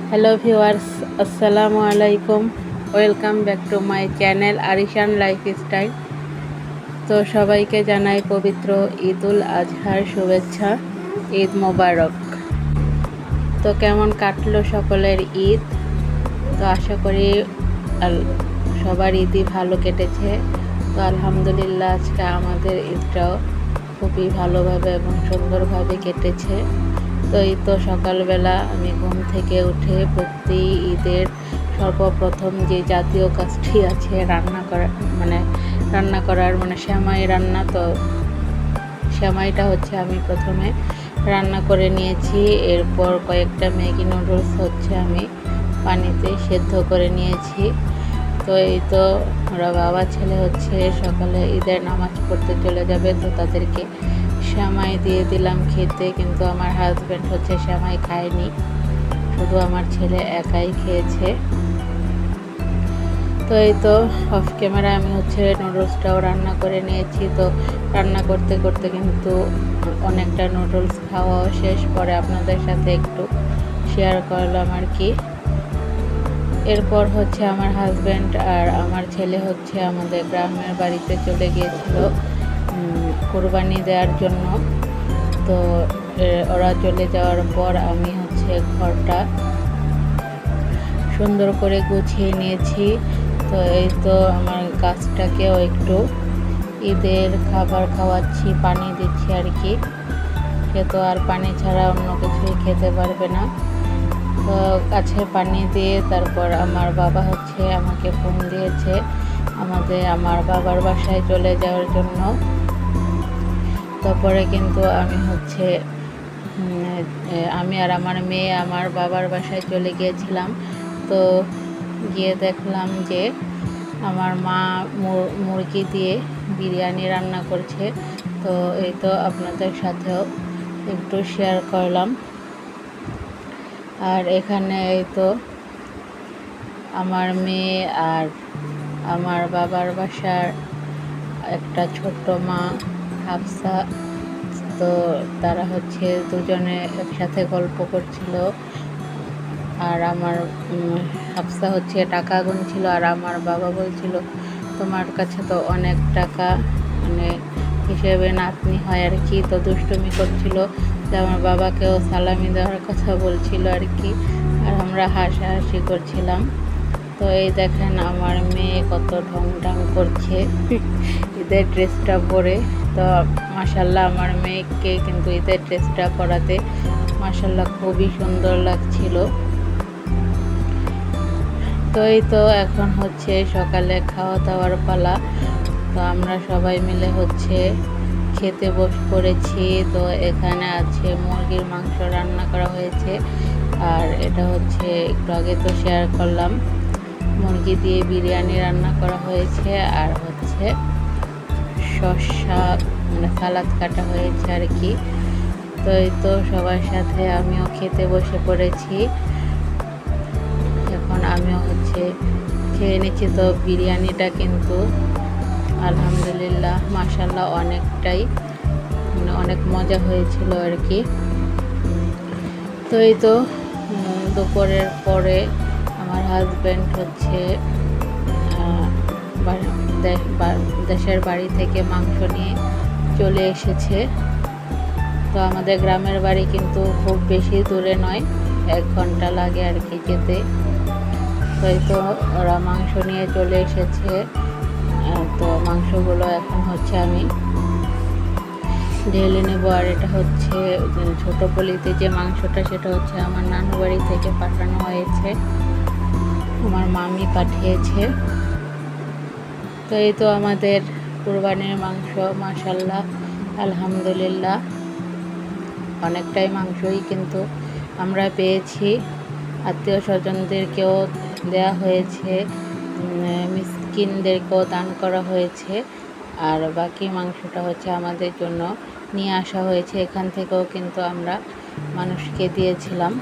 Hello viewers, আসসালামু আলাইকুম। Welcome back to my channel Arishan lifestyle. তো সবাইকে জানাই পবিত্র ঈদুল আজহার শুভেচ্ছা। ঈদ মোবারক। তো কেমন কাটলো সকলের ঈদ? তো আশা করি সবার ঈদই ভালো কেটেছে। তো আলহামদুলিল্লাহ আজকে আমাদের ঈদটাও খুবই ভালোভাবে এবং সুন্দরভাবে কেটেছে। তো এই তো সকালবেলা আমি ঘুম থেকে উঠে প্রতি ঈদের সর্বপ্রথম যে জাতীয় কাজটি আছে রান্না করার সেমাই রান্না। তো সেমাইটা হচ্ছে আমি প্রথমে রান্না করে নিয়েছি। এরপর কয়েকটা ম্যাগি নুডলস হচ্ছে আমি পানিতে সেদ্ধ করে নিয়েছি। তো এই তো ওরা বাবা ছেলে হচ্ছে সকালে ঈদের নামাজ পড়তে চলে যাবে, তো তাদেরকে সেমাই দিয়ে দিলাম খেতে। কিন্তু আমার হাজব্যান্ড হচ্ছে সেমাই খায়নি, শুধু আমার ছেলে একাই খেয়েছে। তো এই তো অফ ক্যামেরা আমি হচ্ছে নুডলসটাও রান্না করে নিয়েছি। তো রান্না করতে করতে কিন্তু অনেকটা নুডলস খাওয়াও শেষ। পরে আপনাদের সাথে একটু শেয়ার করলাম আর কি। এরপর হচ্ছে আমার হাজব্যান্ড আর আমার ছেলে হচ্ছে আমাদের গ্রামের বাড়িতে চলে গিয়েছিল কোরবানি দেওয়ার জন্য। তো ওরা চলে যাওয়ার পর আমি হচ্ছে ঘরটা সুন্দর করে গুছিয়ে নিয়েছি। তো এই তো আমার গাছটাকেও একটু ঈদের খাবার খাওয়াচ্ছি, পানি দিচ্ছি আর কি। সে তো আর পানি ছাড়া অন্য কিছুই খেতে পারবে না। তো গাছে পানি দিয়ে তারপর আমার বাবা হচ্ছে আমাকে ফোন দিয়েছে আমার বাবার বাসায় চলে যাওয়ার জন্য। তারপরে কিন্তু আমি আর আমার মেয়ে আমার বাবার বাসায় চলে গিয়েছিলাম। তো গিয়ে দেখলাম যে আমার মা মুরগি দিয়ে বিরিয়ানি রান্না করছে। তো এই তো আপনাদের সাথেও একটু শেয়ার করলাম। আর এখানে এই তো আমার মেয়ে আর আমার বাবার বাসার একটা ছোট্ট মা হাফসা, তো তারা হচ্ছে দুজনে একসাথে গল্প করছিল। আর আমার হাফসা হচ্ছে টাকা গুনছিল, আর আমার বাবা বলছিল তোমার কাছে তো অনেক টাকা হিসেবে নাতনি হয় আর কি। তো দুষ্টুমি করছিল যে আমার বাবাকেও সালামি দেওয়ার কথা বলছিল আর কি। আর আমরা হাসাহাসি করছিলাম। তো এই দেখেন আমার মেয়ে কত ঢং ঢং করছে ঈদের ড্রেসটা পরে। তো মাশাল্লাহ আমার মেয়েকে কিন্তু ঈদের ড্রেসটা পরাতে মাশাল্লাহ খুবই সুন্দর লাগছিল। তো এই তো এখন হচ্ছে সকালে খাওয়া দাওয়ার পালা। তো আমরা সবাই মিলে হচ্ছে খেতে বসে পড়েছি। তো এখানে আছে মুরগির মাংস রান্না করা হয়েছে। আর এটা হচ্ছে একটু আগে তো শেয়ার করলাম, মুরগি দিয়ে বিরিয়ানি রান্না করা হয়েছে। আর হচ্ছে শসা সালাদ কাটা হয়েছে আর কি। তো এই তো সবার সাথে আমিও খেতে বসে পড়েছি। এখন আমিও হচ্ছে খেয়ে নিচ্ছি। তো বিরিয়ানিটা কিন্তু আলহামদুলিল্লাহ মাশাল্লাহ অনেকটাই অনেক মজা হয়েছিল আর কি। তো এই তো দুপুরের পরে আমার হাজব্যান্ড হচ্ছে দেশের বাড়ি থেকে মাংস নিয়ে চলে এসেছে। তো আমাদের গ্রামের বাড়ি কিন্তু খুব বেশি দূরে নয়, 1 ঘন্টা লাগে আর কি যেতে। তো এই তো ওরা মাংস নিয়ে চলে এসেছে। তো মাংসগুলো এখন হচ্ছে আমি ঢেলে নেব। আর এটা হচ্ছে ছোট পলিতে যে মাংসটা, সেটা হচ্ছে আমার নানু বাড়ি থেকে পাঠানো হয়েছে, আমার মামি পাঠিয়েছে। তো এই তো আমাদের কুরবানির মাংস মাশাল্লাহ আলহামদুলিল্লাহ অনেকটাই মাংসই কিন্তু আমরা পেয়েছি। আত্মীয় স্বজনদেরকেও দেওয়া হয়েছে, মিসকিনদেরকেও দান করা হয়েছে। আর বাকি মাংসটা হচ্ছে আমাদের জন্য নিয়ে আসা হয়েছে। এখান থেকেও কিন্তু আমরা মানুষকে দিয়েছিলাম।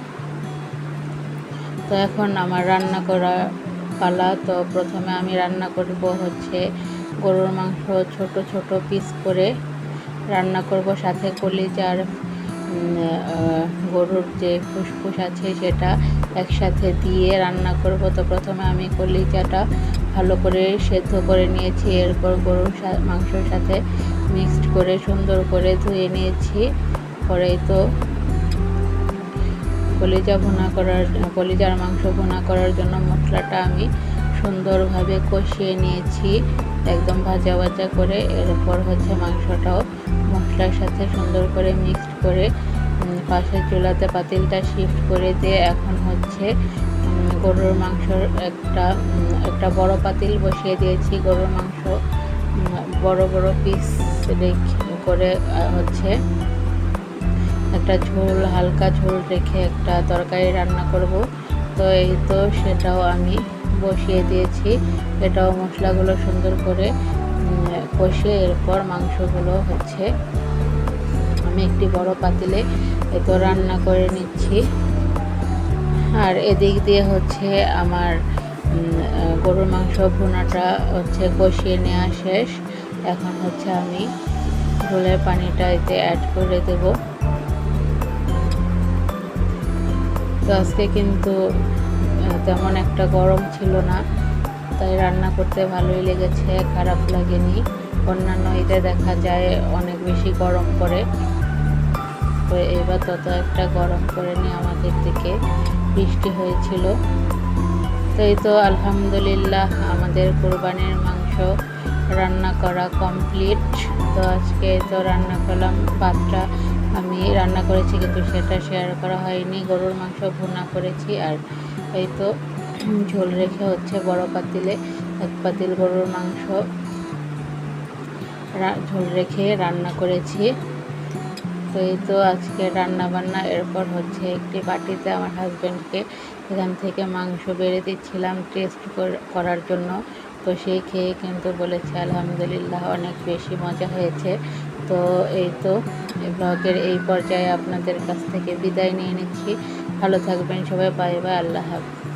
তো এখন আমার রান্না করা পালা। তো প্রথমে আমি রান্না করব হচ্ছে গরুর মাংস, ছোট ছোট পিস করে রান্না করব, সাথে কলিজার গরুর যে ফুসফুস আছে সেটা একসাথে দিয়ে রান্না করব। তো প্রথমে আমি কলিজাটা ভালো করে সেদ্ধ করে নিয়েছি, এরপর গরুর মাংসের সাথে মিক্সড করে সুন্দর করে ধুয়ে নিয়েছি। পরেই তো কলিজার মাংস ভুনা করার জন্য মশলাটা আমি সুন্দরভাবে কষিয়ে নিয়েছি, একদম ভাজা ভাজা করে। এরপর মাংসটাও মশলার সাথে সুন্দর করে মিক্সড করে পাশের চুলাতে পাতিলটা শিফট করে দিয়ে এখন গরুর মাংসর একটা বড় পাতিল বসিয়ে দিয়েছি। গরুর মাংস বড় বড় পিস করে একটা হালকা ঝোল রেখে একটা তরকারি রান্না করব। তো এই তো সেটাও আমি বসিয়ে দিয়েছি। এটাও মশলাগুলো সুন্দর করে কষিয়ে এরপর মাংসগুলো আমি একটি বড় পাতিলে তো রান্না করে নিচ্ছি। আর এদিক দিয়ে আমার গরুর মাংস ভুনাটা কষিয়ে নেওয়া শেষ। এখন আমি ঝোলের পানিটা এতে অ্যাড করে দেব। তো আজকে কিন্তু তেমন একটা গরম ছিল না, তাই রান্না করতে ভালোই লেগেছে, খারাপ লাগেনি। অন্যান্য ঈদে দেখা যায় অনেক বেশি গরম পড়ে, তো এবার তত একটা গরম পড়েনি, আমাদের দিকে বৃষ্টি হয়েছিল। তো এই তো আলহামদুলিল্লাহ আমাদের কোরবানির মাংস রান্না করা কমপ্লিট। তো আজকে তো রান্না করলাম, ভাতটা আমি রান্না করেছি কিন্তু সেটা শেয়ার করা হয়নি। গরুর মাংস ভুনা করেছি, আর এই তো ঝোল রেখে বড় পাতিলে এক পাতিল গরুর মাংস ঝোল রেখে রান্না করেছি। তো এই তো আজকে রান্না বান্না। এরপর একটি বাটিতে আমার হাজব্যান্ডকে এখান থেকে মাংস বেড়ে দিচ্ছিলাম টেস্ট করার জন্য। তো সেই খেয়ে কিন্তু বলেছে আলহামদুলিল্লাহ অনেক বেশি মজা হয়েছে। তো এই তো ব্লগের এই পর্যায়ে আপনাদের কাছ থেকে বিদায় নিয়ে নিচ্ছি। ভালো থাকবেন সবাই, বাই বাই, আল্লাহ হাফেজ।